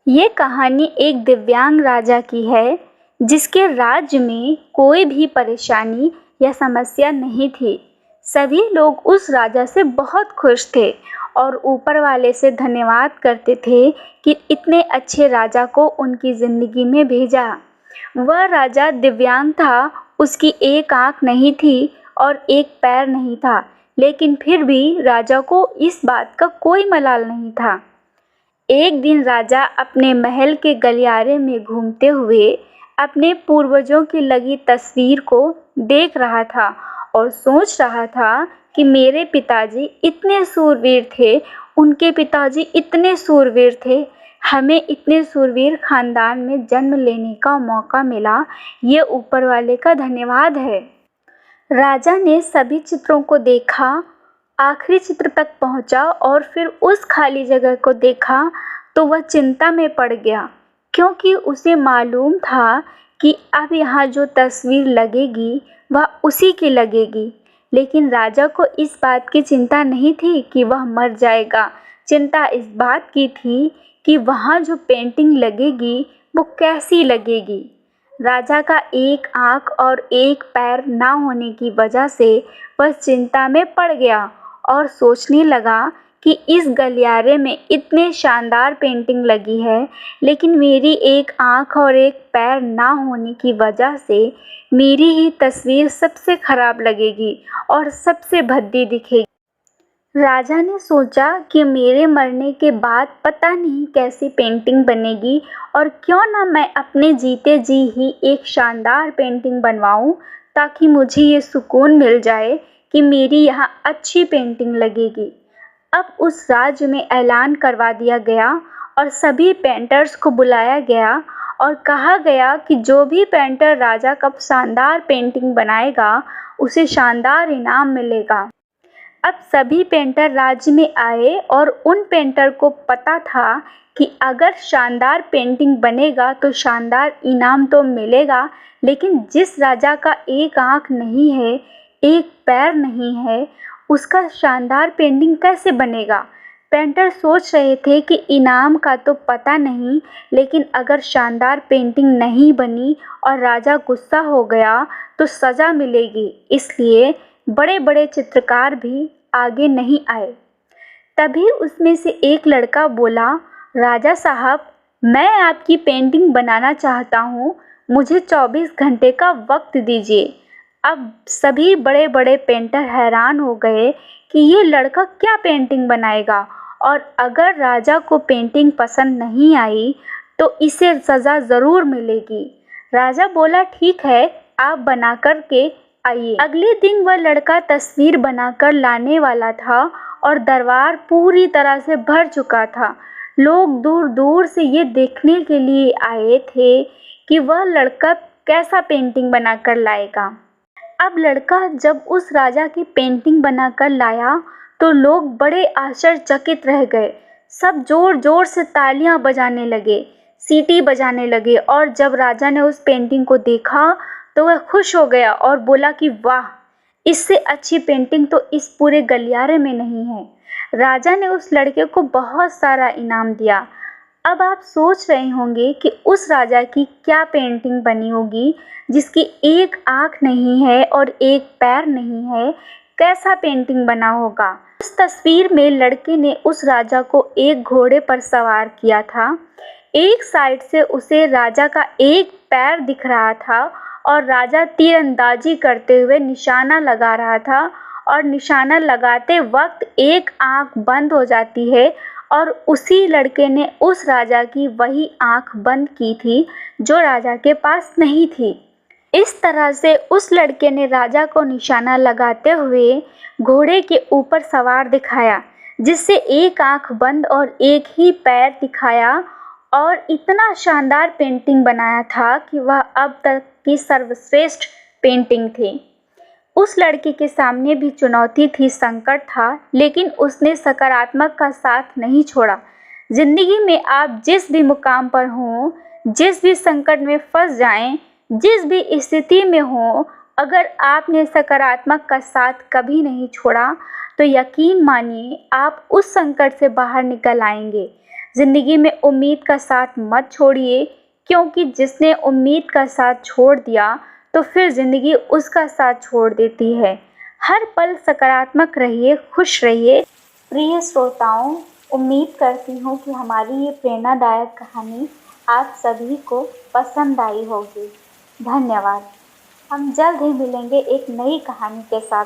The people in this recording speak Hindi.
ये कहानी एक दिव्यांग राजा की है जिसके राज्य में कोई भी परेशानी या समस्या नहीं थी। सभी लोग उस राजा से बहुत खुश थे और ऊपर वाले से धन्यवाद करते थे कि इतने अच्छे राजा को उनकी ज़िंदगी में भेजा। वह राजा दिव्यांग था, उसकी एक आँख नहीं थी और एक पैर नहीं था, लेकिन फिर भी राजा को इस बात का कोई मलाल नहीं था। एक दिन राजा अपने महल के गलियारे में घूमते हुए अपने पूर्वजों की लगी तस्वीर को देख रहा था और सोच रहा था कि मेरे पिताजी इतने सूरवीर थे, उनके पिताजी इतने सूरवीर थे, हमें इतने सूरवीर खानदान में जन्म लेने का मौका मिला। ये ऊपर वाले का धन्यवाद है। राजा ने सभी चित्रों को देखा, आखिरी चित्र तक पहुंचा और फिर उस खाली जगह को देखा तो वह चिंता में पड़ गया, क्योंकि उसे मालूम था कि अब यहाँ जो तस्वीर लगेगी वह उसी की लगेगी। लेकिन राजा को इस बात की चिंता नहीं थी कि वह मर जाएगा। चिंता इस बात की थी कि वहाँ जो पेंटिंग लगेगी वो कैसी लगेगी। राजा का एक आँख और एक पैर ना होने की वजह से वह चिंता में पड़ गया और सोचने लगा कि इस गलियारे में इतने शानदार पेंटिंग लगी है, लेकिन मेरी एक आँख और एक पैर ना होने की वजह से मेरी ही तस्वीर सबसे खराब लगेगी और सबसे भद्दी दिखेगी। राजा ने सोचा कि मेरे मरने के बाद पता नहीं कैसी पेंटिंग बनेगी और क्यों ना मैं अपने जीते जी ही एक शानदार पेंटिंग बनवाऊं, ताकि मुझे ये सुकून मिल जाए कि मेरी यहाँ अच्छी पेंटिंग लगेगी। अब उस राज्य में ऐलान करवा दिया गया और सभी पेंटर्स को बुलाया गया और कहा गया कि जो भी पेंटर राजा का शानदार पेंटिंग बनाएगा उसे शानदार इनाम मिलेगा। अब सभी पेंटर राज्य में आए और उन पेंटर को पता था कि अगर शानदार पेंटिंग बनेगा तो शानदार इनाम तो मिलेगा, लेकिन जिस राजा का एक आँख नहीं है, एक पैर नहीं है, उसका शानदार पेंटिंग कैसे बनेगा। पेंटर सोच रहे थे कि इनाम का तो पता नहीं, लेकिन अगर शानदार पेंटिंग नहीं बनी और राजा गुस्सा हो गया तो सज़ा मिलेगी, इसलिए बड़े बड़े चित्रकार भी आगे नहीं आए। तभी उसमें से एक लड़का बोला, राजा साहब, मैं आपकी पेंटिंग बनाना चाहता हूँ, मुझे 24 घंटे का वक्त दीजिए। अब सभी बड़े बड़े पेंटर हैरान हो गए कि ये लड़का क्या पेंटिंग बनाएगा, और अगर राजा को पेंटिंग पसंद नहीं आई तो इसे सज़ा ज़रूर मिलेगी। राजा बोला, ठीक है, आप बना कर के आइए। अगले दिन वह लड़का तस्वीर बनाकर लाने वाला था और दरबार पूरी तरह से भर चुका था। लोग दूर दूर से ये देखने के लिए आए थे कि वह लड़का कैसा पेंटिंग बनाकर लाएगा। अब लड़का जब उस राजा की पेंटिंग बनाकर लाया तो लोग बड़े आश्चर्यचकित रह गए। सब जोर जोर से तालियां बजाने लगे, सीटी बजाने लगे, और जब राजा ने उस पेंटिंग को देखा तो वह खुश हो गया और बोला कि वाह, इससे अच्छी पेंटिंग तो इस पूरे गलियारे में नहीं है। राजा ने उस लड़के को बहुत सारा इनाम दिया। अब आप सोच रहे होंगे कि उस राजा की क्या पेंटिंग बनी होगी जिसकी एक आँख नहीं है और एक पैर नहीं है, कैसा पेंटिंग बना होगा। इस तस्वीर में लड़के ने उस राजा को एक घोड़े पर सवार किया था। एक साइड से उसे राजा का एक पैर दिख रहा था और राजा तीरंदाजी करते हुए निशाना लगा रहा था, और निशाना लगाते वक्त एक आँख बंद हो जाती है और उसी लड़के ने उस राजा की वही आँख बंद की थी जो राजा के पास नहीं थी। इस तरह से उस लड़के ने राजा को निशाना लगाते हुए घोड़े के ऊपर सवार दिखाया, जिससे एक आँख बंद और एक ही पैर दिखाया, और इतना शानदार पेंटिंग बनाया था कि वह अब तक की सर्वश्रेष्ठ पेंटिंग थी। उस लड़के के सामने भी चुनौती थी, संकट था, लेकिन उसने सकारात्मक का साथ नहीं छोड़ा। जिंदगी में आप जिस भी मुकाम पर हों, जिस भी संकट में फंस जाएं, जिस भी स्थिति में हों, अगर आपने सकारात्मक का साथ कभी नहीं छोड़ा तो यकीन मानिए आप उस संकट से बाहर निकल आएंगे। ज़िंदगी में उम्मीद का साथ मत छोड़िए, क्योंकि जिसने उम्मीद का साथ छोड़ दिया तो फिर ज़िंदगी उसका साथ छोड़ देती है। हर पल सकारात्मक रहिए, खुश रहिए। प्रिय श्रोताओं, उम्मीद करती हूँ कि हमारी ये प्रेरणादायक कहानी आप सभी को पसंद आई होगी। धन्यवाद। हम जल्द ही मिलेंगे एक नई कहानी के साथ।